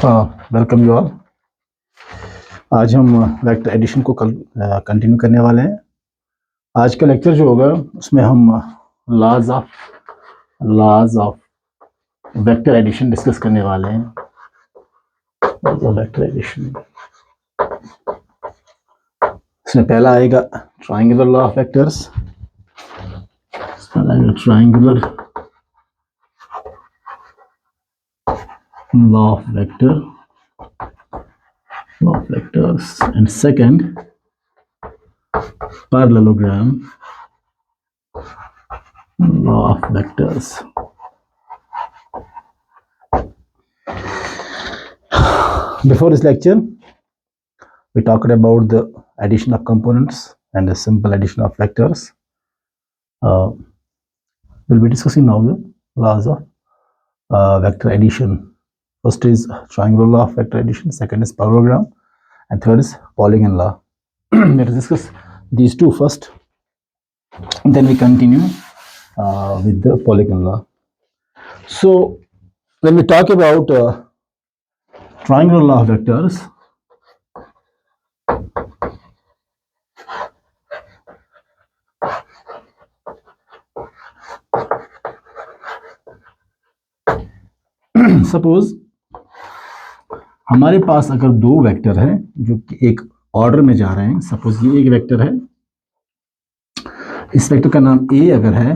Welcome you all. आज हम vector addition को कंटिन्यू करने वाले हैं। आज का लेक्चर जो होगा उसमें हम laws of vector addition discuss करने वाले हैं। वेक्टर एडिशन इसमें पहला आएगा triangular law of vectors. Triangular law of vectors, and second parallelogram law of vectors. Before this lecture we talked about the addition of components and the simple addition of vectors. We'll be discussing now the laws of vector addition. First is triangular law of vector addition, second is parallelogram, and third is polygon law. Let us discuss these two first, and then we continue with the polygon law. So when we talk about triangular law of vectors, suppose हमारे पास अगर दो vector है जो कि एक order में जा रहे हैं। सपोज ये एक वेक्टर है, इस वेक्टर का नाम ए अगर है,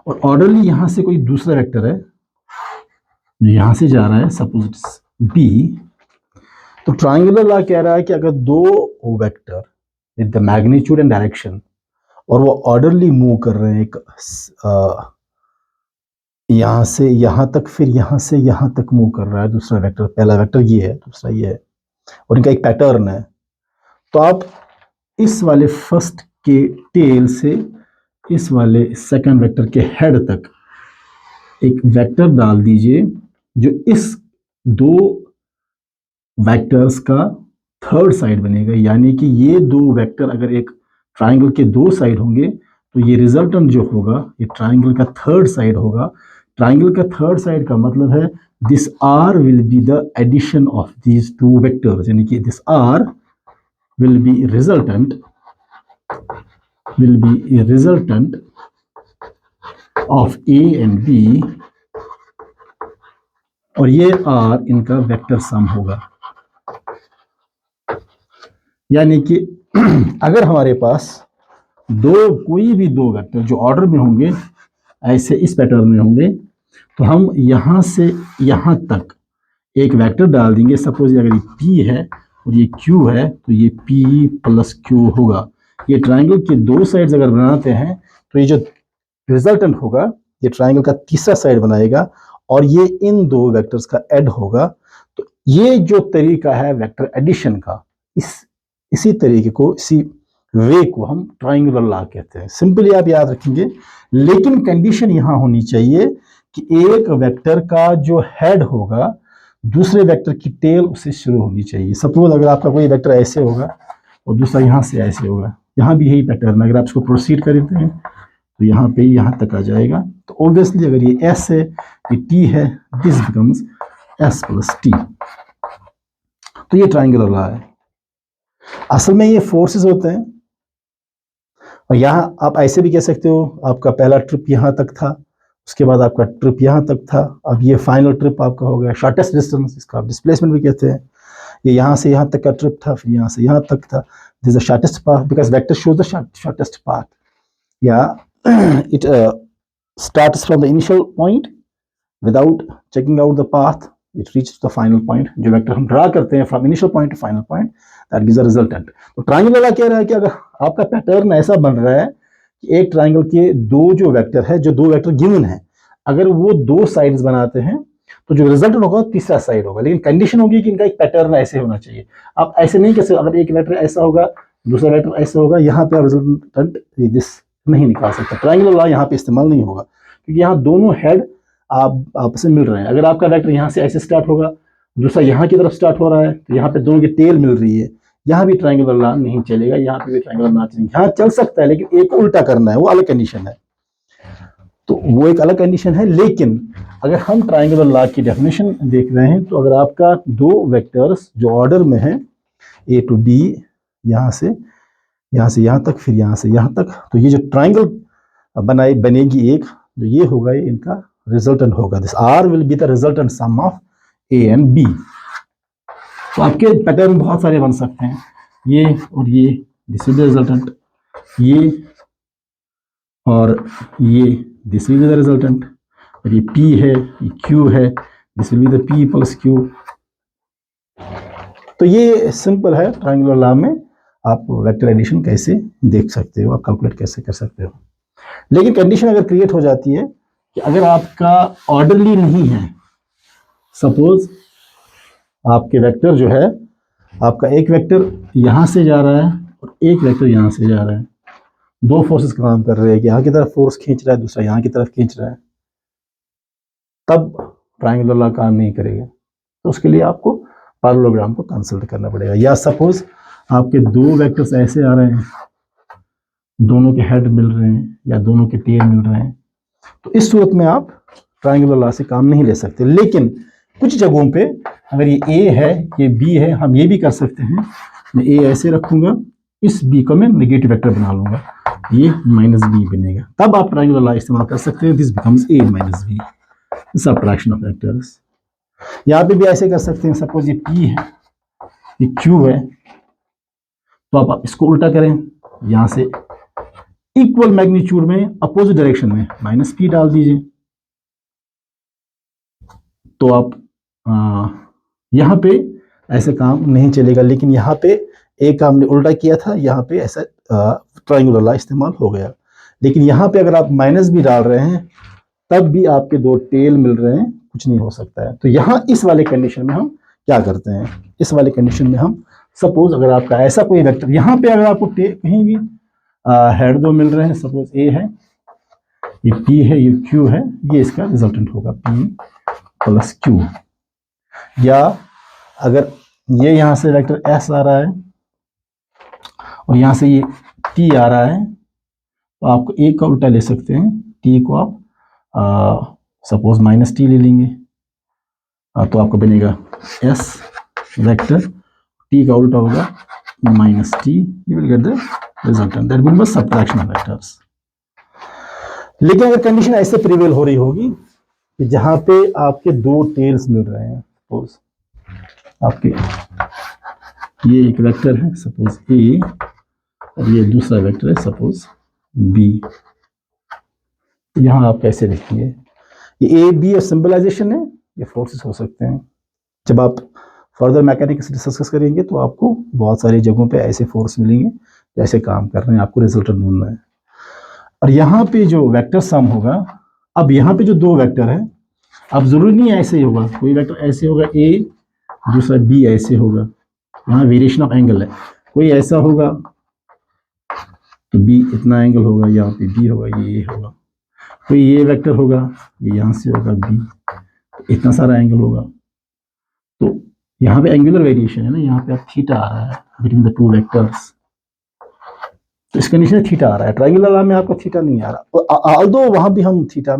और ऑर्डरली यहां से कोई दूसरा वेक्टर है जो यहां से जा रहा है, सपोज बी। तो ट्रायंगुलर लॉ कह रहा है कि अगर दो vector with the magnitude and direction और वो ऑर्डरली मूव कर रहे हैं, एक यहां से यहां तक, फिर यहां से यहां तक मूव कर रहा है दूसरा वेक्टर। पहला वेक्टर ये है, दूसरा ये है, और इनका एक पैटर्न है। तो आप इस वाले फर्स्ट के टेल से इस वाले सेकंड वेक्टर के हेड तक एक वेक्टर डाल दीजिए जो इस दो वेक्टर्स का थर्ड साइड बनेगा। यानी कि ये दो वेक्टर अगर एक ट्राइंगल के दो साइड होंगे तो ये रिजल्टेंट जो होगा ये ट्राइंगल का थर्ड साइड होगा। ट्राइंगल का थर्ड साइड का मतलब है this R will be the addition of these two vectors, यानी कि this R will be resultant of A and B, और ये आर इनका वेक्टर सम होगा। यानी कि अगर हमारे पास कोई भी दो वेक्टर जो ऑर्डर में होंगे, ऐसे इस पैटर्न में होंगे, तो हम यहां से यहां तक एक वेक्टर डाल देंगे। सपोज अगर ये P है और ये Q है तो ये P प्लस Q होगा। ये ट्राइंगल के दो साइड्स अगर बनाते हैं तो ये जो रिजल्टेंट होगा ये ट्राइंगल का तीसरा साइड बनाएगा, और ये इन दो वेक्टर्स का ऐड होगा। तो ये जो तरीका है वेक्टर एडिशन का, इसी तरीके को, इसी वे को हम ट्रायंगुलर लॉ कहते हैं। सिंपली आप याद रखेंगे, लेकिन कंडीशन यहां होनी चाहिए कि एक वेक्टर का जो हेड होगा दूसरे वेक्टर की टेल उससे शुरू होनी चाहिए। सपोज अगर आपका कोई वेक्टर ऐसे होगा और दूसरा यहां से ऐसे होगा, यहां भी यही पैटर्न, अगर आप इसको प्रोसीड करते हैं तो यहां पे यहां तक आ जाएगा। तो ऑब्वियसली अगर ये एस है, ये टी है, this becomes S plus T. तो ये ट्रायंगुलर लॉ है। असल में ये फोर्सेस होते हैं, और यहाँ आप ऐसे भी कह सकते हो, आपका पहला ट्रिप यहाँ तक था, उसके बाद आपका ट्रिप यहाँ तक था, अब ये फाइनल ट्रिप आपका हो गया शॉर्टेस्ट डिस्टेंस, इसका आप डिस्प्लेसमेंट भी कहते हैं। ये यहाँ से यहाँ तक का ट्रिप था, फिर यहाँ से यहाँ तक था, this is the shortest path because vector shows the shortest path. या it starts from the initial point without checking out the path, it reaches the final point. जो वेक्टर हम ड्रा करते हैं from initial point to final point, that gives a resultant. तो triangular law कह रहा है कि अगर आपका पैटर्न ऐसा बन रहा है कि एक ट्रायंगल के दो जो वेक्टर है, जो दो वेक्टर गिवन है, अगर वो दो साइड्स बनाते हैं तो जो रिजल्टेंट होगा तीसरा साइड होगा। लेकिन कंडीशन होगी कि इनका एक पैटर्न ऐसे होना चाहिए। आप ऐसे नहीं कह सकते, अगर एक वेक्टर ऐसा होगा दूसरा वेक्टर ऐसा होगा, यहाँ पे आप रिजल्टेंट दिस नहीं निकाल सकते। ट्रायंगुलर लॉ यहाँ पे इस्तेमाल नहीं होगा, क्योंकि यहाँ दोनों हेड आप आपस में मिल रहे हैं। अगर आपका वेक्टर यहाँ से ऐसे स्टार्ट होगा, दूसरा यहाँ की तरफ स्टार्ट हो रहा है, तो यहाँ पे दोनों की टेल मिल रही है, यहाँ भी ट्रायंगुलर लॉ नहीं चलेगा, यहाँ पे भी ट्रायंगुलर लॉ चलेगा। यहाँ चल सकता है लेकिन एक उल्टा करना है, वो अलग कंडीशन है। तो वो एक अलग कंडीशन है। लेकिन अगर हम ट्रायंगुलर लॉ की डेफिनेशन देख रहे हैं, तो अगर आपका दो वेक्टर्स जो ऑर्डर में है ए टू बी, यहाँ से यहाँ तक, फिर यहाँ से यहाँ तक, तो ये जो ट्रायंगल बनेगी एक, जो ये होगा, ये इनका रिजल्टेंट होगा। This R will be the resultant sum of A and B. तो आपके पैटर्न बहुत सारे बन सकते हैं, ये और ये, this will be the resultant, ये और ये, this will be the resultant, और ये P है, ये Q है, this will be the P plus Q। तो ये सिंपल है, ट्रायंगुलर लॉ में आप वेक्टर एडिशन कैसे देख सकते हो, आप कैलकुलेट कैसे कर सकते हो। लेकिन कंडीशन अगर क्रिएट हो जाती है कि अगर आपका ऑर्डरली नहीं है, सपोज आपके वेक्टर जो है, आपका एक वेक्टर यहाँ से जा रहा है और एक वेक्टर यहाँ से जा रहा है, दो फोर्सेस काम कर रहे हैं, यहाँ की तरफ फोर्स खींच रहा है, दूसरा यहाँ की तरफ खींच रहा है, तब ट्रायंगुलर लॉ काम नहीं करेगा। तो उसके लिए आपको पैरेललोग्राम को कंसल्ट करना पड़ेगा। या सपोज आपके दो वेक्टर्स ऐसे आ रहे हैं, दोनों के हेड मिल रहे हैं या दोनों के टेल मिल रहे हैं, तो इस सूरत में आप ट्रायंगुलर लॉ से काम नहीं ले सकते। लेकिन कुछ जगहों पे अगर ये ए है, ये बी है, हम ये भी कर सकते हैं, मैं ए ऐसे रखूंगा, इस बी को मैं नेगेटिव वेक्टर बना लूंगा, ये माइनस बी बनेगा, तब आप ट्रायंगुलर लॉ इस्तेमाल कर सकते हैं। This becomes A minus B, subtraction of vectors. यहाँ पे भी ऐसे कर सकते हैं, सपोज ये P है, ये Q है, तो आप इसको उल्टा करें, यहाँ से इक्वल मैग्नीट्यूड में अपोजिट डायरेक्शन में माइनस P डाल दीजिए, तो आप यहाँ पे ऐसे काम नहीं चलेगा। लेकिन यहाँ पे एक काम ने उल्टा किया था, यहाँ पे ऐसा ट्रायंगुलर लॉ इस्तेमाल हो गया। लेकिन यहाँ पे अगर आप माइनस भी डाल रहे हैं, तब भी आपके दो टेल मिल रहे हैं, कुछ नहीं हो सकता है। तो यहाँ इस वाले कंडीशन में हम क्या करते हैं, इस वाले कंडीशन में हम सपोज अगर आपका ऐसा कोई वेक्टर, यहाँ पे अगर आपको कहीं भी हेड दो मिल रहे हैं, सपोज ए है, ये P है, ये Q है, ये इसका रिजल्टेंट होगा P प्लस Q। या अगर ये यहाँ से वेक्टर S आ रहा है और यहाँ से ये T आ रहा है, तो आपको एक का उल्टा ले सकते हैं, T को आप सपोज माइनस टी ले लेंगे, तो आपको बनेगा S वेक्टर, T का उल्टा होगा minus T, you will get the resultant, that will be subtraction of vectors. लेकिन अगर कंडीशन ऐसे प्रिवेल हो रही होगी कि जहां पे आपके दो टेल्स मिल रहे हैं, सपोज आपके ये एक वेक्टर है सपोज ए और ये दूसरा वेक्टर है सपोज बी, यहाँ आप कैसे लिखेंगे, ये ए बी सिंबलाइजेशन है, ये फोर्सेस हो सकते हैं। जब आप फर्दर मैकेनिक्स डिस्कस करेंगे तो आपको बहुत सारी जगहों पे ऐसे फोर्स मिलेंगे जैसे काम कर रहे हैं, आपको रिजल्ट ढूंढना है। और यहाँ पे जो वेक्टर सम होगा, अब यहाँ पे जो दो वेक्टर है, अब जरूरी नहीं ऐसे ही होगा, कोई वेक्टर ऐसे होगा ए, दूसरा बी ऐसे होगा, यहाँ वेरिएशन ऑफ एंगल है, कोई ऐसा होगा तो बी इतना एंगल होगा, यहाँ पे बी होगा, ये होगा, कोई ये वेक्टर होगा, ये यहाँ से होगा बी, इतना सारा एंगल होगा। तो यहाँ पे एंगुलर वेरिएशन है ना, यहाँ पे आप थीटा आ रहा है बिटवीन द टू वेक्टर्स, तो इस कंडीशन में थीटा आ रहा है। ट्रायंगुलर लॉ में आपका थीटा नहीं आ रहा, ऑल्दो वहाँ भी हम थीटा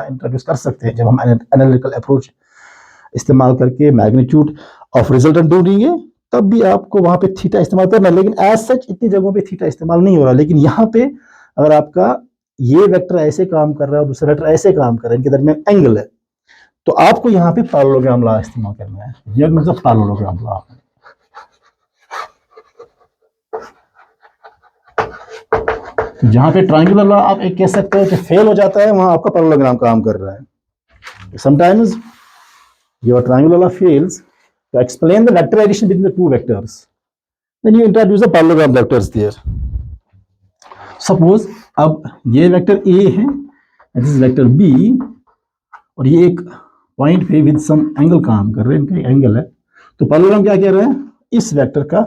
इंट्रोड्यूस कर सकते हैं जब हम एनालिटिकल अप्रोच इस्तेमाल करके मैग्नीट्यूड ऑफ रिजल्टेंट ढूंढेंगे, तब भी आपको वहाँ पे थीटा इस्तेमाल करना है। लेकिन एज सच इतनी जगहों पे थीटा इस्तेमाल नहीं हो रहा। लेकिन यहाँ पे अगर आपका ये वेक्टर ऐसे काम कर रहा है और दूसरा वेक्टर ऐसे काम कर रहा है, इनके दरमियान एंगल है, तो आपको यहाँ पे पैरेललोग्राम लॉ इस्तेमाल करना है। ये मतलब पैरेललोग्राम लॉ, जहाँ पे ट्रायंगुलर लॉ आप एक कह सकते हो कि फेल हो जाता है, वहां आपका पैरेललोग्राम काम कर रहा है। Sometimes your triangular law fails to explain the vector addition between the two vectors, then you introduce the parallelogram vectors there. Suppose अब ये वेक्टर ए है, दिस इज वेक्टर बी, और ये एक पॉइंट पे विद सम एंगल काम कर रहे हैं, इनका एंगल है, तो पैरेललोग्राम क्या कह रहे हैं, इस वेक्टर का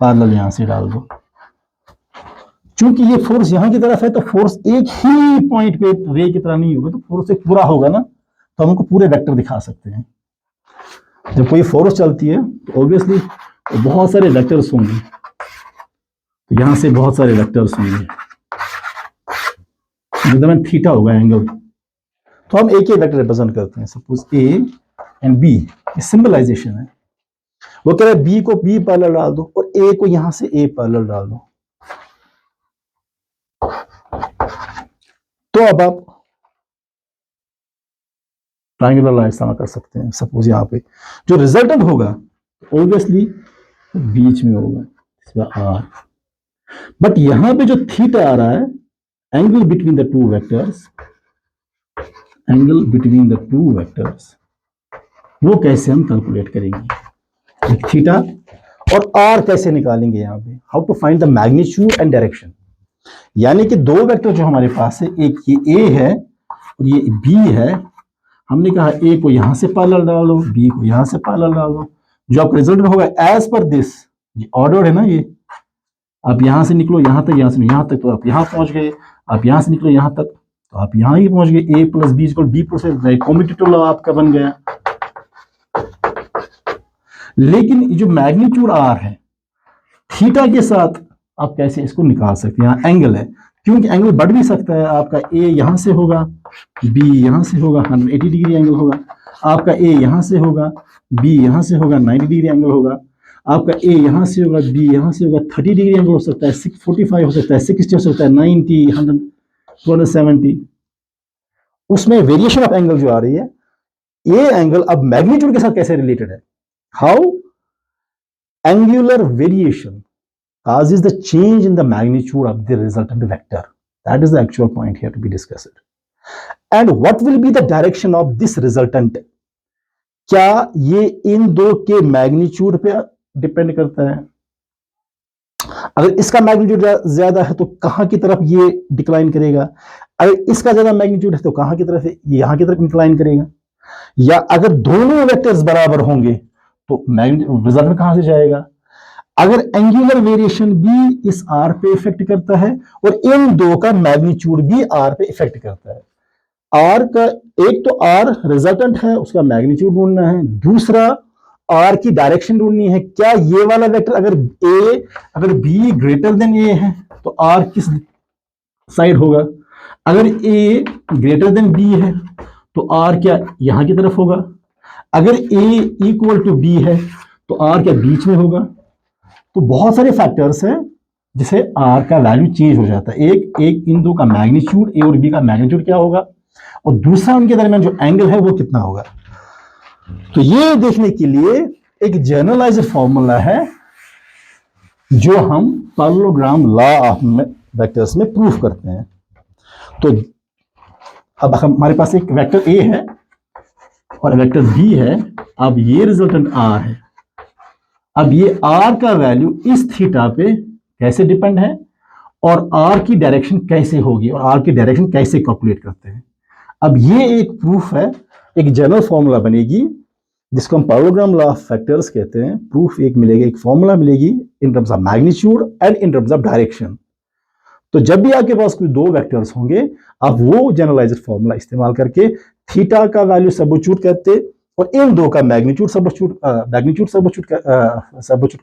पैरेलल यहां से डाल दो। चूंकि ये फोर्स यहाँ की तरफ है, तो फोर्स एक ही पॉइंट पे रे की तरह नहीं होगा, तो फोर्स एक पूरा होगा ना, तो हम उनको पूरे वेक्टर दिखा सकते हैं। जब कोई फोर्स चलती है तो ऑब्वियसली बहुत सारे वेक्टर्स होंगे, तो यहां से बहुत सारे वेक्टर्स होंगे, एकदम थीटा होगा एंगल, तो हम ए के वेक्टर रिप्रेजेंट करते हैं, suppose A and B, symbolisation है। वो कह रहा है बी को बी पैरेलल डाल दो और ए को यहां से ए पैरेलल डाल दो। तो अब आप ट्रायंगुलर लाइन इस्तेमाल कर सकते हैं। सपोज यहां पे जो रिजल्टेंट होगा ऑब्वियसली बीच में होगा, इसमें आर, बट यहां पे जो थीटा आ रहा है, angle between the two vectors, angle between the two vectors, वो कैसे हम कैलकुलेट करेंगे, थीटा, और आर कैसे निकालेंगे यहां पे, how to find the magnitude and direction. यानी कि दो वेक्टर जो हमारे पास है, एक ये ए है और ये बी है, हमने कहा ए को यहां से पैरेलल डालो, बी को यहां से पैरेलल डालो, जो आपका रिजल्ट होगा एज पर दिस, ये ऑर्डर है ना, ये आप यहां से निकलो यहां तक, यहां से यहां तक, तो आप यहां पहुंच गए, आप यहां से निकलो यहां तक, तो आप यहां ही पहुंच गए, A plus B equal B plus A, commutative law आपका बन गया। लेकिन जो मैग्नीट्यूड आर है, थीटा के साथ आप कैसे इसको निकाल सकते हैं, यहाँ एंगल है, क्योंकि एंगल बढ़ भी सकता है, आपका ए यहां से होगा, बी यहां से होगा, 180 डिग्री एंगल होगा, आपका ए यहां से होगा, बी यहां से होगा, 90 डिग्री एंगल होगा, आपका ए यहां से होगा, बी यहां से होगा, 30 डिग्री एंगल हो सकता है, 645 हो सकता है, 60 हो सकता है, 90, 100, 270, उसमें वेरिएशन ऑफ एंगल जो आ रही है, ये एंगल अब मैग्नीट्यूड के साथ कैसे रिलेटेड है, how angular variation causes the change in the magnitude of the resultant vector. That is the actual point here to be discussed. And what will be the direction of this resultant? क्या ये इन दो के magnitude पे depend करता है? अगर इसका magnitude ज्यादा है तो कहां की तरफ ये डिक्लाइन करेगा, अगर इसका ज्यादा मैग्नीट्यूड है तो कहां की तरफ, यहां की तरफ डिक्लाइन करेगा, या अगर दोनों वेक्टर्स बराबर होंगे तो रिजल्ट में कहां से जाएगा। अगर एंगुलर वेरिएशन भी इस आर पे इफेक्ट करता है और इन दो का मैग्नीट्यूड भी आर पे इफेक्ट करता है, आर का एक तो आर रिजल्टेंट है, उसका मैग्नीट्यूड ढूंढना है, दूसरा आर की डायरेक्शन ढूंढनी है, क्या ये वाला वेक्टर अगर बी ग्रेटर देन ए है तो आर किस साइड होगा, अगर ए ग्रेटर देन बी है तो आर क्या यहां की तरफ होगा, अगर ए इक्वल टू बी है तो आर क्या बीच में होगा। तो बहुत सारे फैक्टर्स हैं जिसे आर का वैल्यू चेंज हो जाता है, एक इन दो का मैग्नीट्यूड, ए और बी का मैग्नीट्यूड क्या होगा, और दूसरा उनके दरमियान जो एंगल है वो कितना होगा। तो ये देखने के लिए एक जनरलाइज्ड फॉर्मूला है जो हम पैरेललोग्राम लॉ ऑफ वेक्टर्स में प्रूफ करते हैं। तो अब हमारे पास एक वेक्टर ए है और वेक्टर बी है, अब ये रिजल्टेंट आर है, अब ये आर का वैल्यू इस थीटा पे कैसे डिपेंड है और आर की डायरेक्शन कैसे होगी और आर की डायरेक्शन कैसे कैलकुलेट करते हैं। अब ये एक प्रूफ है, एक जनरल फॉर्मूला बनेगी जिसको हम पैरेललोग्राम लॉ ऑफ फैक्टर्स कहते हैं। प्रूफ एक मिलेगा, एक फॉर्मूला मिलेगी इन terms of magnitude and in terms of direction. तो जब भी आपके पास कोई दो वेक्टर्स होंगे, आप वो जनरलाइज्ड फॉर्मूला इस्तेमाल करके थीटा का वैल्यू सबस्टिट्यूट करते और इन दो का मैग्नीट्यूड सबस्टिट्यूट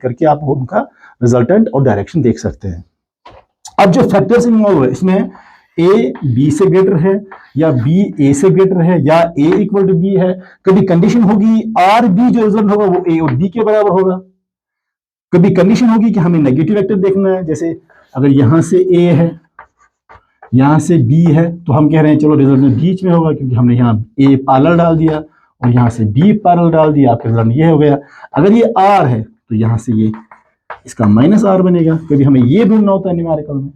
करके आप उनका रिजल्टेंट और डायरेक्शन देख सकते हैं। अब जो फैक्टर्स इन्वॉल्व है इसमें ए बी से ग्रेटर है या बी ए से ग्रेटर है या ए इक्वल टू बी है, कभी कंडीशन होगी आर बी जो रिजल्ट होगा वो ए और बी के बराबर होगा, कभी कंडीशन होगी कि हमें नेगेटिव वेक्टर देखना है, जैसे अगर यहां से ए है यहां से बी है तो हम कह रहे हैं चलो रिजल्ट में बीच में होगा क्योंकि हमने यहाँ ए पैरेलल डाल दिया और यहां से बी पैरेलल डाल दिया, आपका रिजल्ट ये हो गया। अगर ये आर है तो यहां से ये इसका माइनस आर बनेगा, कभी हमें ये ढूंढना होता है न्यूमेरिकल में।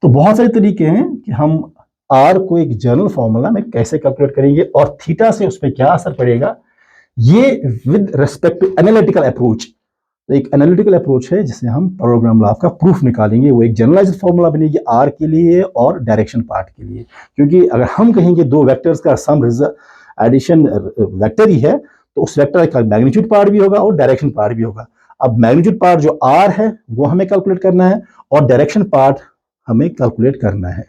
तो बहुत सारे तरीके हैं कि हम आर को एक जनरल फॉर्मूला में कैसे कैलकुलेट करेंगे और थीटा से उस पर क्या असर पड़ेगा, ये with respect to analytical approach. तो एक एनालिटिकल अप्रोच है जिसे हम पैरेललोग्राम लॉ का प्रूफ निकालेंगे, वो एक जनरलाइज्ड फॉर्मूला बनेगी आर के लिए और डायरेक्शन पार्ट के लिए। क्योंकि अगर हम कहेंगे दो वेक्टर्स का सम एडिशन वेक्टर ही है तो उस वेक्टर का मैग्नीट्यूड पार्ट भी होगा और डायरेक्शन पार्ट भी होगा। अब मैग्नीट्यूड पार्ट जो आर है वो हमें कैलकुलेट करना है और डायरेक्शन पार्ट हमें कैलकुलेट करना है।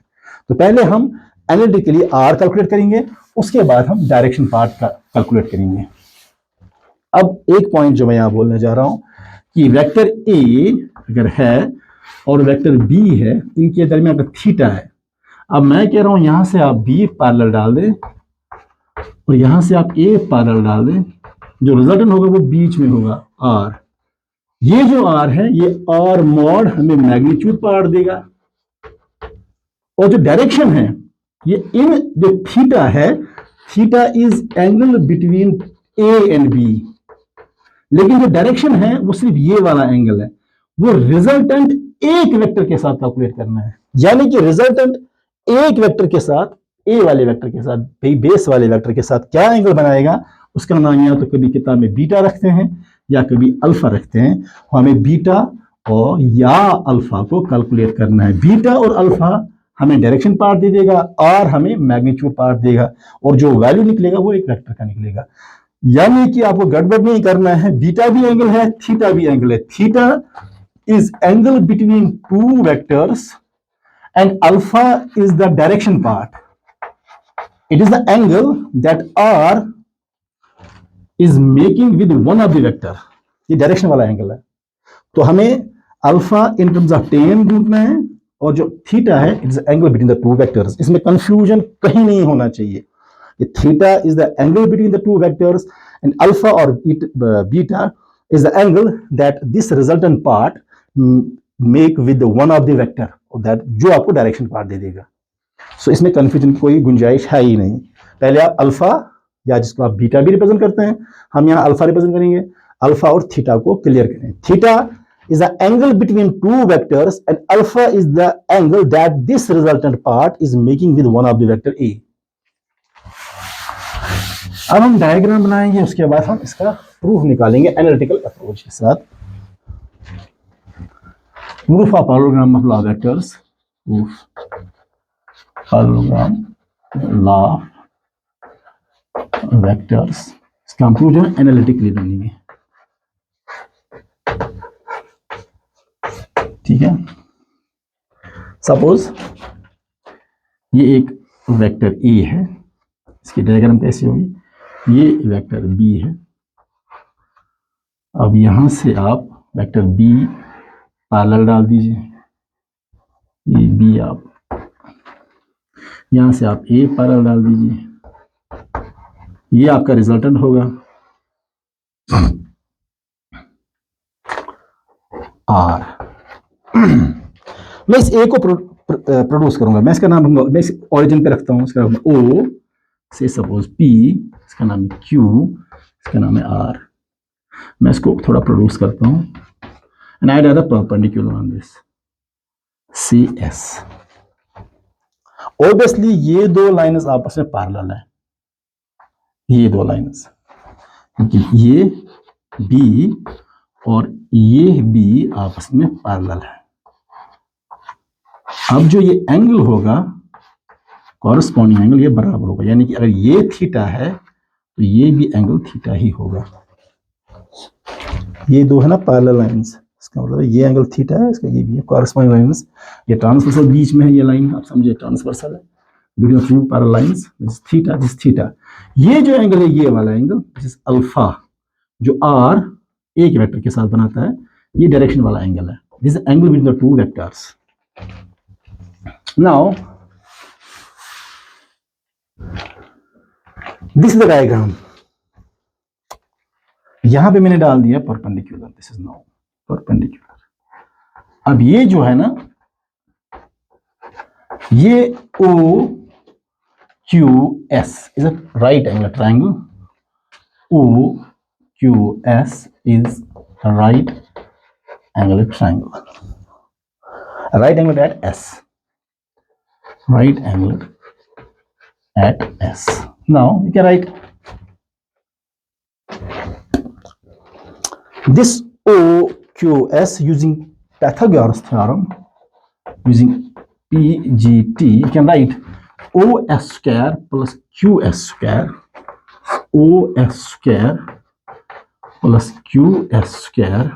तो पहले हम एनालिटिकली आर कैलकुलेट करेंगे, उसके बाद हम डायरेक्शन पार्ट का कैलकुलेट करेंगे। अब एक पॉइंट जो मैं यहां बोलने जा रहा हूं कि वेक्टर ए अगर है और वेक्टर बी है, इनके दरमियान अगर थीटा है, अब मैं कह रहा हूं यहां से आप बी पैरेलल डाल दें और यहां से आप ए पैरेलल डाल दें, जो रिजल्टेंट होगा वो बीच में होगा आर। ये जो आर है ये आर मॉड हमें मैग्नीट्यूड पार्ट देगा, और जो डायरेक्शन है ये इन जो थीटा है, theta is angle between A and B, लेकिन जो डायरेक्शन है वो सिर्फ ये वाला एंगल है, वो रिजल्टेंट एक वेक्टर के साथ कैलकुलेट करना है। यानी कि रिजल्टेंट एक वेक्टर के साथ, ए वाले वेक्टर के साथ, बेस वाले वेक्टर के साथ क्या एंगल बनाएगा, उसका नाम या तो कभी किताब में बीटा रखते हैं या कभी अल्फा रखते हैं। हमें बीटा और या अल्फा को कैलकुलेट करना है। बीटा और अल्फा हमें डायरेक्शन पार्ट दे देगा, आर हमें मैग्नीट्यूड पार्ट देगा, और जो वैल्यू निकलेगा वो एक वेक्टर का निकलेगा। यानी कि आपको गड़बड़ नहीं करना है, बीटा भी एंगल है, थीटा भी एंगल है। Theta is angle between two vectors and alpha is the direction part. It is the angle that R is making with one of the vector. ये डायरेक्शन वाला एंगल है। तो हमें alpha in terms of tan ढूंढना है, और जो theta है it is angle between the two vectors. इसमें कंफ्यूजन कहीं नहीं होना चाहिए। ये theta is the angle between the two vectors and alpha और beta is the angle that this resultant part make with one of the vector, that जो आपको direction part दे देगा। सो इसमें कंफ्यूजन की कोई गुंजाइश है ही नहीं। पहले आप अल्फा या जिसको आप बीटा भी रिप्रेजेंट करते हैं, हम यहाँ अल्फा रिप्रेजेंट करेंगे। अल्फा और थीटा को क्लियर करें। Theta is the angle between two vectors and alpha is the angle that this resultant part is making with one of the vector A. अब हम डायग्राम बनाएंगे, उसके बाद हम इसका प्रूफ निकालेंगे एनालिटिकल अप्रोच के साथ। Proof of parallelogram of law vectors, proof parallelogram law vectors, इसका हम प्रूफ जो है एनालिटिकली बनेंगे। ठीक है, सपोज ये एक वेक्टर ए है, इसकी डायग्राम कैसी होगी, ये वेक्टर बी है। अब यहां से आप वेक्टर बी पैरेलल डाल दीजिए, ये बी, आप यहां से आप ए पैरेलल डाल दीजिए, ये आपका रिजल्टेंट होगा आर। मैं इस ए को प्रोड्यूस करूंगा, मैं इसका नाम, मैं इस ओरिजिन पे रखता हूं, इसका नाम ओ से, सपोज पी, इसका नाम है क्यू, इसका नाम है आर। मैं इसको थोड़ा प्रोड्यूस करता हूं and I draw the perpendicular on this C S. Obviously ये दो लाइन्स आपस में पैरेलल है, ये दो लाइन्स, ये बी और ये बी आपस में पैरेलल है। अब जो ये एंगल होगा, कॉरस्पॉन्डिंग एंगल ये बराबर होगा, यानी कि अगर ये थीटा है तो ये भी एंगल थीटा ही होगा। ये दो है ना पैरेलल लाइंस, इसका मतलब ये एंगल थीटा है, इसका ये भी है कॉरस्पॉन्डिंग लाइंस। ये ट्रांसवर्सल बीच में है, ये लाइन आप समझे ट्रांसवर्सल है between two parallel lines, this theta, this theta. ये जो एंगल है, ये वाला एंगल, दिस इज अल्फा, जो आर एक वेक्टर के साथ बनाता है, ये डायरेक्शन वाला एंगल है। This angle between the two vectors. Now, this is the diagram. यहां पे मैंने डाल दिया perpendicular, this is now perpendicular. अब ये जो है ना, ये O Q S is a right angle triangle. O Q S is a right angle triangle. A right angle at S. Right angle at S. Now we can write this OQS using Pythagoras theorem, using PGT. You can write OS square plus QS square, OS square plus QS square,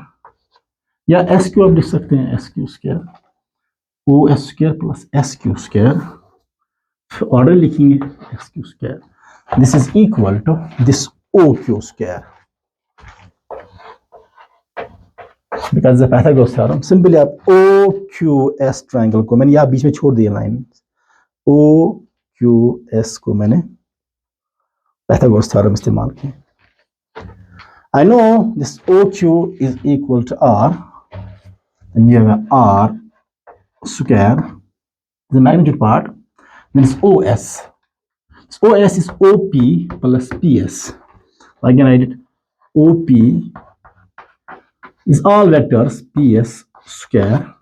या SQ आप लिख सकते हैं, SQ square, OS square plus SQ square, order लिखेंगे SQ square, this is equal to this OQ square, because the Pythagoras theorem। Simply आप OQS triangle को, मैंने यहाँ बीच में छोड़ दिया लाइन, OQS को मैंने पाइथागोरस थ्योरम इस्तेमाल किए। I know this OQ is equal to R, and you have R square, the magnitude part, then it's OS. So OS is OP plus PS. Again, I did OP is all vectors PS square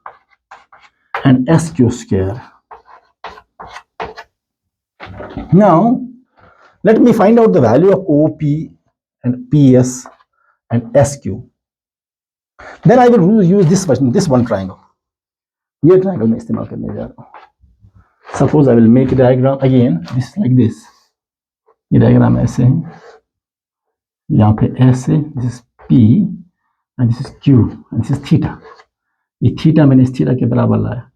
and SQ square. Now, let me find out the value of OP and PS and SQ. Then I will use this one triangle. ये triangle में इस्तेमाल करने जा रहा हूँ. Suppose I will make a diagram again. This like this. ये diagram ऐसे है. यहाँ पे ऐसे. This is P and this is Q and this is theta. ये theta मैंने इस theta के बराबर लाया.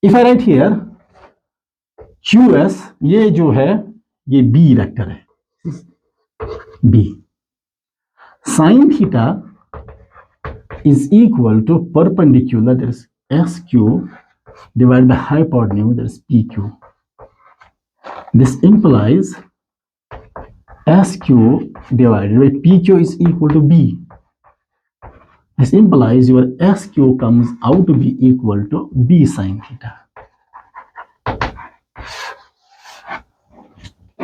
If I write here QS, ये जो है ये B वेक्टर है. B. Sin theta is equal to perpendicular, that is SQ divided by hypotenuse, that is PQ. This implies SQ divided by PQ is equal to B. This implies your SQ comes out to be equal to B sin theta.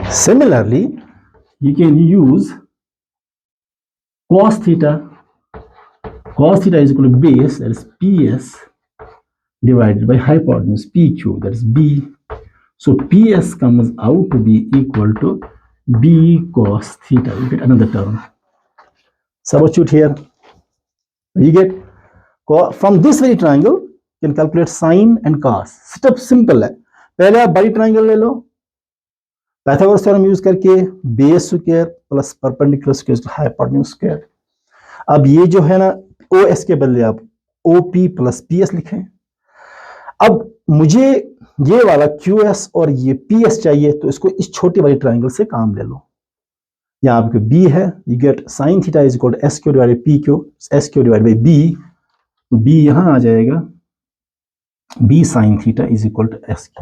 Similarly, you can use cos theta. Cos theta is equal to base, that is PS divided by hypotenuse PQ, that is B. So PS comes out to be equal to B cos theta. You get another term. Substitute here. You get from this very triangle, you can calculate sine and cos. Step simple है. पहले आप बड़ी triangle ले लो, Pythagoras theorem use करके base square plus perpendicular square to hypotenuse square. अब ये जो है ना OS के बदले आप OP प्लस PS लिखें. अब मुझे ये वाला QS और ये PS चाहिए, तो इसको इस छोटी वाली ट्राइंगल से काम ले लो. यहाँ आपके B है, you get sin theta is equal to SQ divided by PQ, SQ divided by B. तो B यहाँ आ जाएगा, B sin theta is equal to SQ.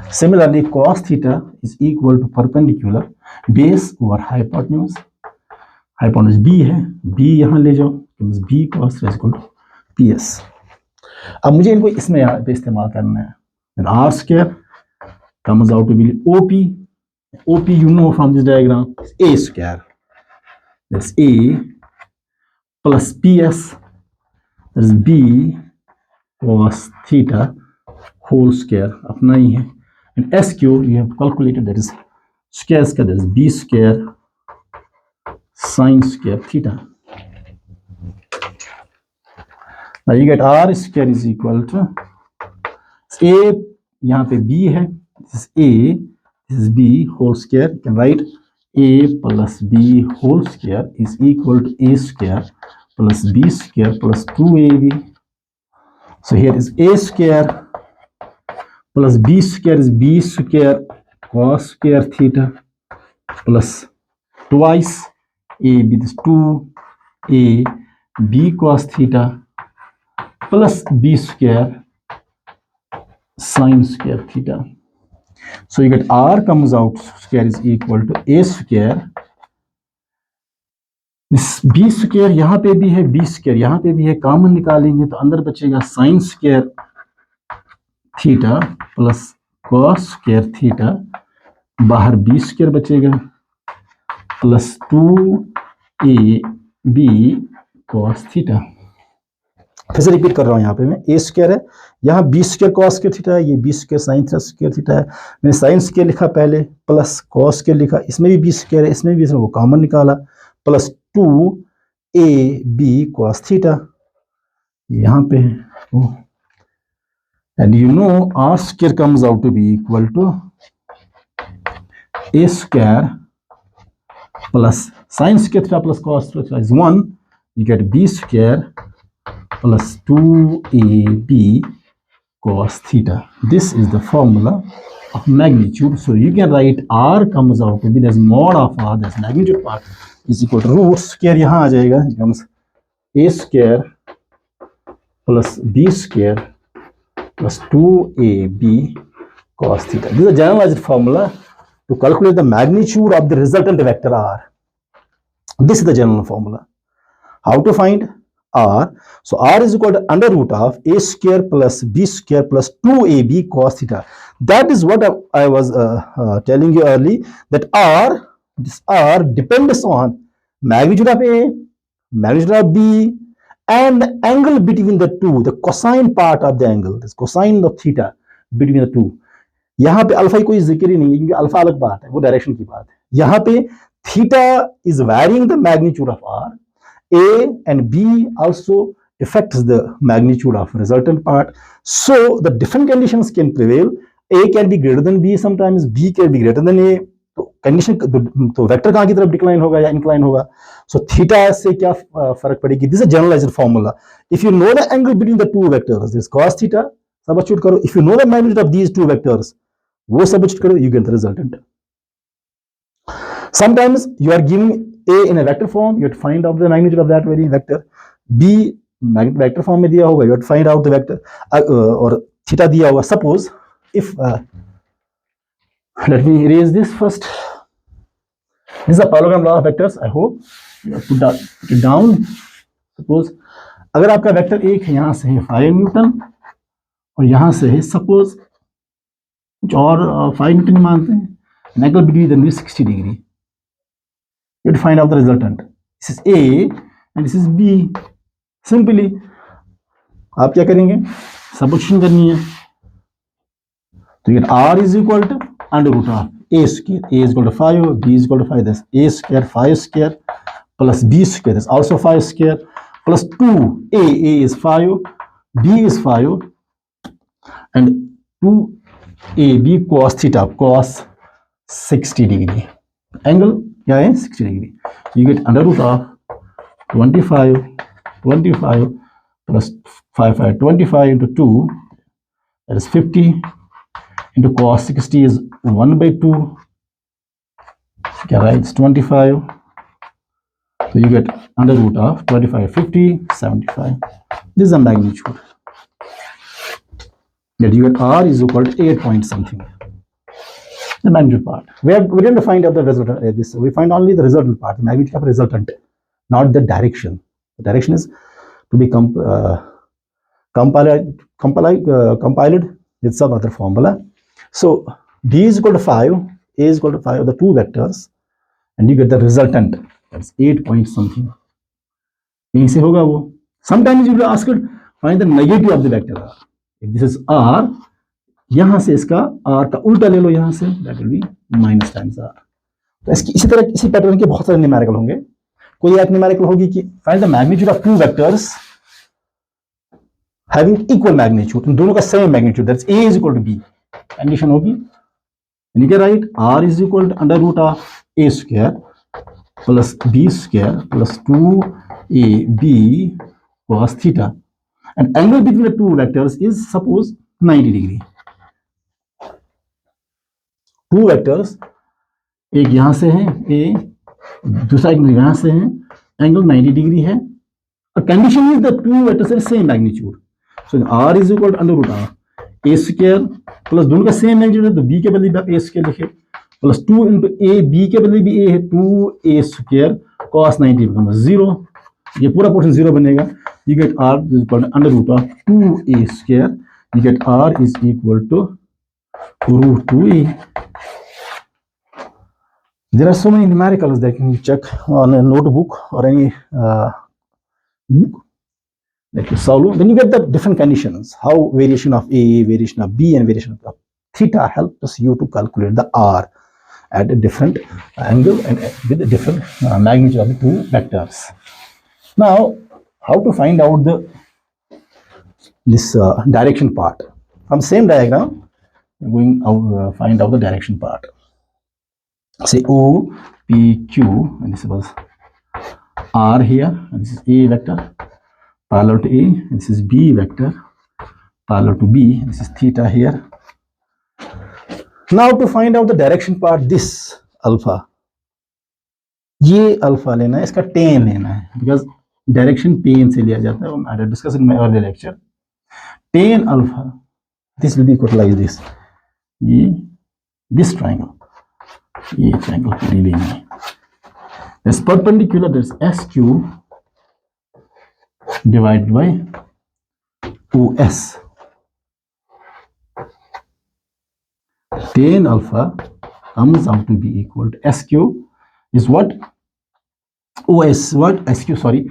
Similarly, cos theta is equal to perpendicular base over hypotenuse. Hypotenuse B है, B यहाँ ले जाओ, B cos theta is equal to PS. अब मुझे इनको इसमें यहाँ पे इस्तेमाल करना है. Then R square comes out to be OP. OP you know from this diagram is A square. That's A plus PS. That's B cos theta whole square. अपना ही है. And SQ you have calculated, that is square, that is B square sin square theta. Now you get R square is equal to A, यहाँ पे B है, this is A, this is B whole square. You can write A plus B whole square is equal to A square plus B square plus 2AB. So here is A square plus B square is B square cos square theta plus twice AB, this 2A B cos theta plus B square sin square theta. So you get R comes out square is equal to A square. This B square यहाँ पे भी है, B square यहाँ पे भी है, common निकालेंगे तो अंदर बचेगा sin square theta plus cos square theta, बाहर B square बचेगा प्लस 2AB cos थीटा. फिर से रिपीट कर रहा हूँ, यहाँ पे मैं A स्क्वायर है, यहाँ B square cos square theta है, ये B square sin square theta है. मैंने sin स्क्वायर लिखा पहले प्लस cos स्क्वायर लिखा, इसमें भी B स्क्वायर है, इसमें भी, इसमें वो कॉमन निकाला प्लस 2AB cos थीटा यहाँ पे है. And you know R square comes out to be equal to A square plus sin square theta plus cos theta is 1. You get B square plus 2AB cos theta. This is the formula of magnitude. So you can write R comes out to be, there's mod of R, that's magnitude part is equal to root square यहाँ आ जाएगा, it becomes A square plus B square plus 2AB cos theta. This is a generalized formula to calculate the magnitude of the resultant vector R. This is the general formula. How to find R? So R is equal to under root of a square plus b square plus 2ab cos theta. That is what I was telling you early, that this R depends on magnitude of A, magnitude of B, and the angle between the two, the cosine part of the angle, this cosine of theta between the two. यहाँ पे alpha की कोई जिक्र ही नहीं है, क्योंकि alpha अलग बात है, वो डायरेक्शन की बात है. यहाँ पे theta is varying the magnitude of R. A and B also affects the magnitude of resultant part. So the different conditions can prevail. A can be greater than B sometimes, B can be greater than A. तो condition तो vector कहाँ की तरफ decline होगा या incline होगा. So theta से क्या फर्क पड़ेगी. This is generalised formula. If you know the angle between the two vectors, this cos theta substitute करो. If you know the magnitude of these two vectors, वो सबस्टिट्यूट करो, you get the resultant. Sometimes you are giving A in a vector form, you have to find out the magnitude of that very vector. B vector form में दिया होगा, you have to find out the vector, और theta दिया होगा. Suppose if let me erase this first. This is a parallelogram law of vectors. I hope you have put it down. Suppose अगर आपका vector एक है, यहाँ से है 5 न्यूटन और यहाँ से है सपोज कुछ और 5 न्यूटन मानते हैं, an angle between them is 60 degree. You have to find out the resultant. This is A and this is B. Simply आप क्या करेंगे, सबस्टिट्यूशन करनी है. तो ये R is equal to under root of A square. A is equal to 5, B is equal to 5. That's A square 5 square plus B square. That's also 5 square plus 2. A is 5, B is 5, and 2AB cos theta, cos 60 degree. Angle क्या है 60 degree. You get under root of 25 plus 25 into 2, that is 50, into cos 60 is 1 by 2. Okay, right, it's 25. So you get under root of 25, 50, 75. This is the magnitude. That you get R is equal to 8 point something. The magnitude part. We didn't find out the resultant. We find only the resultant part, the magnitude of resultant, not the direction. The direction is to be compiled with some other formula. So D is equal to 5, A is equal to 5 of the two vectors, and you get the resultant. That's 8 point something. यहीं से होगा वो. Sometimes you will ask it, find the negative of the vector R. If this is R, यहां से इसका R का उल्टा ले लो, यहां से that will be minus times R. तो इसी तरह इसी पैटर्न के बहुत सारे न्यूमेरिकल होंगे. कोई एक न्यूमेरिकल होगी कि find the magnitude of two vectors having equal magnitude, दोनों का same magnitude, that's A is equal to B. Condition होगी, and you can write R is equal to under root of A square plus B square plus 2AB cos theta, and angle between the two vectors is suppose 90 degree. Two vectors, एक यहां से है A, दूसरा angle यहां से है, angle 90 degree है, और condition is the two vectors are same magnitude. So R is equal to under root of A square plus दोनों का सेम मैग्नीट्यूड है, तो B के बदले भी आप A square लिखे, प्लस 2 into A, B के बदले भी A है, 2A square cos 90 becomes 0. ये पूरा पोर्शन 0 बनेगा. You get R is equal to under root of 2A square. You get R is equal to root 2A. There are so many numericals that you can check on a notebook or any book that you solve. Then you get the different conditions, how variation of A, variation of B, and variation of theta helps you to calculate the R at a different angle and with a different magnitude of the two vectors. Now, how to find out this direction part? From same diagram, we're going to find out the direction part. Say O, P, Q, and this was R here, and this is A vector parallel to A, and this is B vector parallel to B, and this is theta here. Now to find out the direction part, this alpha, ये alpha लेना है, इसका tan लेना है, because direction tan से लिया जाता है. I discussed in my earlier lecture. Tan alpha, this will be equal to like this. This triangle. ये ट्रायंगल नहीं लेना है. This perpendicular, that is SQ divided by OS. Tan alpha comes out to be equal to SQ is what? OS, what? SQ, sorry.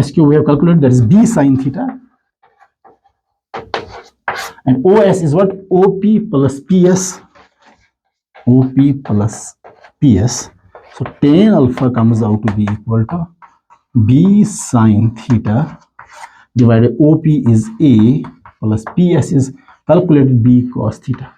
SQ we have calculated, that is B sin theta. And OS is what? OP plus PS. OP plus PS. So tan alpha comes out to be equal to B sin theta divided OP is A plus PS is calculated B cos theta.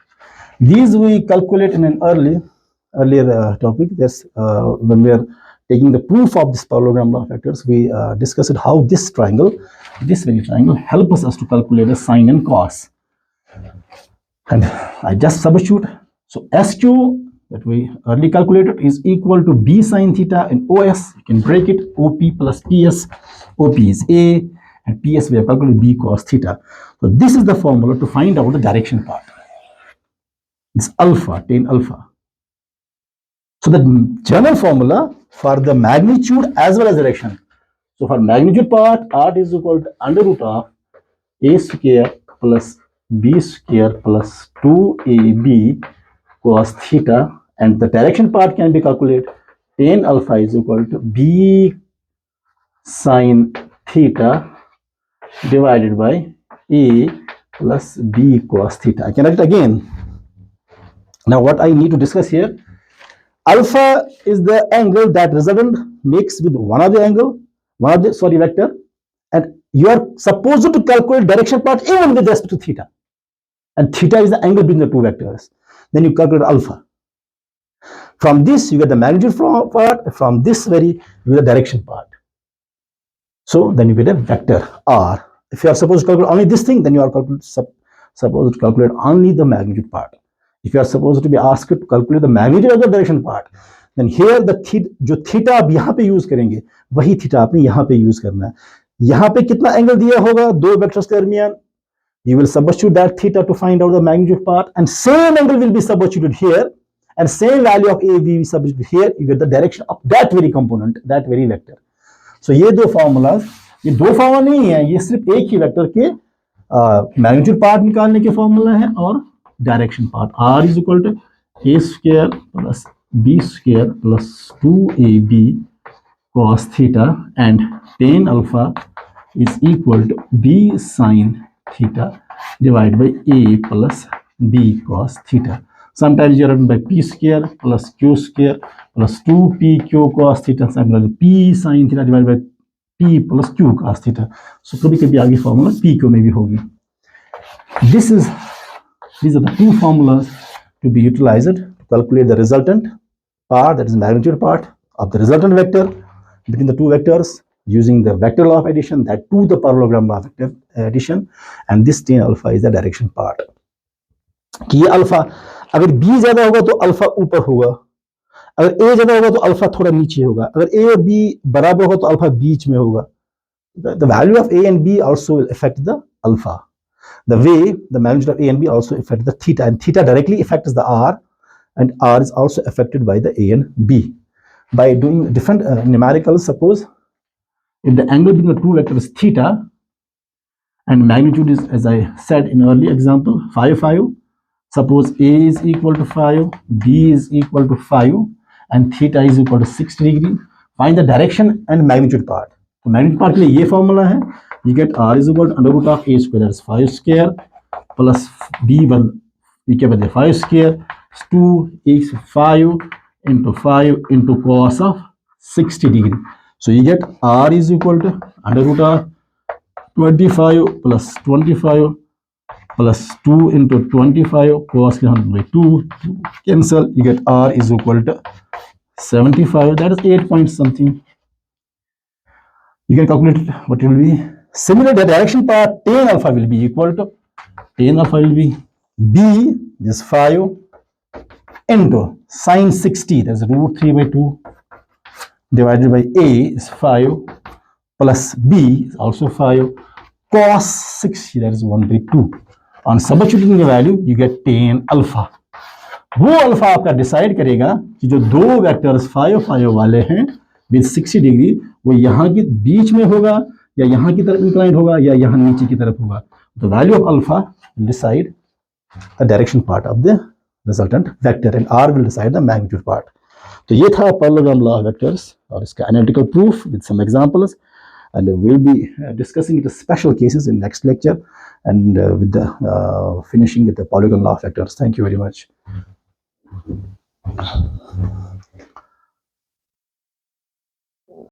These we calculate in an earlier topic. That's when we are taking the proof of this parallelogram law of vectors, we discussed how this very triangle helps us to calculate the sine and cos. And I just substitute. So SQ that we early calculated is equal to B sin theta, and OS, you can break it, OP plus PS. OP is A and PS we have calculated B cos theta. So this is the formula to find out the direction part. It's alpha, tan alpha. So the general formula for the magnitude as well as direction. So for magnitude part, R is equal to under root of A square plus B square plus 2AB cos theta, and the direction part can be calculated. Tan alpha is equal to B sin theta divided by A plus B cos theta. I can write it again. Now what I need to discuss here, alpha is the angle that resultant makes with one of the vector, and you are supposed to calculate direction part even with respect to theta, and theta is the angle between the two vectors. Then you calculate alpha. From this you get the magnitude part, from this you get the direction part. So then you get a vector R. If you are supposed to calculate only this thing, then you are supposed to calculate only the magnitude part. If you are supposed to be asked to calculate the magnitude of the direction part, then here the जो theta आप यहाँ पे use करेंगे वही theta आपने यहाँ पे use करना है. यहाँ पे कितना एंगल दिया होगा दो वेक्टर्स के दरमियान, you will substitute that theta to find out the magnitude part, and same angle will be substituted here, and same value of A will be substituted here. You get the direction of that very component, that very vector. So ये दो formulas, ये दो formula नहीं है, ये सिर्फ एक ही vector के मैग्नीट्यूड पार्ट निकालने के फॉर्मूला है और direction part. R is equal to A square plus B square plus 2AB cos theta, and tan alpha is equal to B sin theta divided by A plus B cos theta. Sometimes you are written by P square plus Q square plus 2PQ cos theta. Sometimes P sin theta divided by P plus Q cos theta. So कभी कभी आगे formula PQ में भी होगी. These are the two formulas to be utilized to calculate the resultant part, that is magnitude part of the resultant vector between the two vectors using the vector law of addition, that to the parallelogram law of addition, and this tan alpha is the direction part. कि ये alpha अगर B ज्यादा होगा तो alpha ऊपर होगा, अगर A ज्यादा होगा तो अल्फा थोड़ा नीचे होगा, अगर A और B बराबर होगा तो अल्फा बीच में होगा. The value of A and B also will affect the alpha. The way the magnitude of A and B also affect the theta, and theta directly affects the R, and R is also affected by the A and B. By doing different numericals, suppose if the angle between the two vectors is theta, and magnitude is, as I said in early example, 5, 5. Suppose A is equal to 5, B is equal to 5, and theta is equal to 60 degree. Find the direction and magnitude part. तो magnitude part के लिए ये formula है. You get R is equal to under root of A square, that is 5 square plus B we get the 5 square 2 5 into 5 into cos of 60 degree. So you get R is equal to under root of 25 plus 25 plus 2 into 25 cos 100 by 2 cancel. You get R is equal to 75. That is 8 point something. You can calculate what it will be. Similarly, the direction part tan alpha will be equal to B, this 5 into sine 60, that's root 3 by 2 divided by A is 5 plus B is also 5 cos 60, that is 1 by 2. On substituting the value, you get tan alpha. वो alpha आपका decide करेगा कि जो दो vectors 5 5 वाले हैं with 60 degree वो यहाँ के बीच में होगा या यहाँ की तरफ इंक्लाइंड होगा या यहाँ नीचे की तरफ होगा. तो value of alpha decide the direction part of the resultant vector and R will decide the magnitude part. तो ये था पैरेललोग्राम लॉ ऑफ वेक्टर्स और इसका analytical proof with some examples, and we'll be discussing the special cases in next lecture and with the finishing with the polygon law of vectors. Thank you very much.